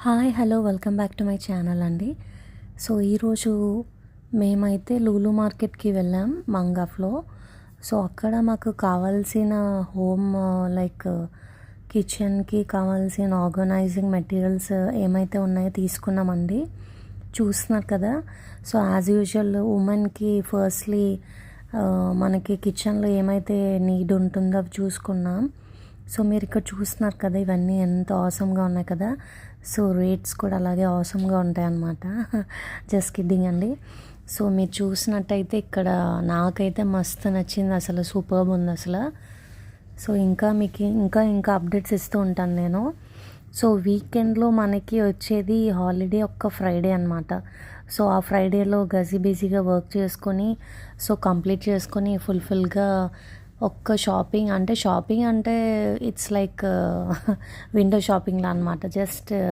Hi hello welcome back to my channel అండి. So ఈరోజు మేమైతే లూలు మార్కెట్కి వెళ్ళాం మంగాఫ్లో. సో అక్కడ మాకు కావాల్సిన హోమ్ లైక్ కిచెన్కి కావాల్సిన ఆర్గనైజింగ్ మెటీరియల్స్ ఏమైతే ఉన్నాయో తీసుకున్నామండి. చూస్తున్నారు కదా. సో యాజ్ యూజువల్ ఉమెన్కి ఫస్ట్లీ మనకి కిచెన్లో ఏమైతే నీడ్ ఉంటుందో అవి చూసుకున్నాం. సో మీరు ఇక్కడ చూస్తున్నారు కదా, ఇవన్నీ ఎంత ఆసమ్గా ఉన్నాయి కదా. సో రేట్స్ కూడా అలాగే ఆసమ్గా ఉంటాయి అన్నమాట. జస్ట్ కిడ్డింగ్ అండి. సో మీరు చూసినట్టయితే ఇక్కడ నాకైతే మస్తు నచ్చింది, అసలు సూపర్బ్ ఉంది అసలు. సో ఇంకా మీకు ఇంకా అప్డేట్స్ ఇస్తూ ఉంటాను నేను. సో వీకెండ్లో మనకి వచ్చేది హాలిడే ఒక్క ఫ్రైడే అనమాట. సో ఆ ఫ్రైడేలో బిజీగా వర్క్ చేసుకొని సో కంప్లీట్ చేసుకొని ఫుల్ఫిల్గా ఒక్క షాపింగ్ అంటే ఇట్స్ లైక్ విండో షాపింగ్లా అనమాట. జస్ట్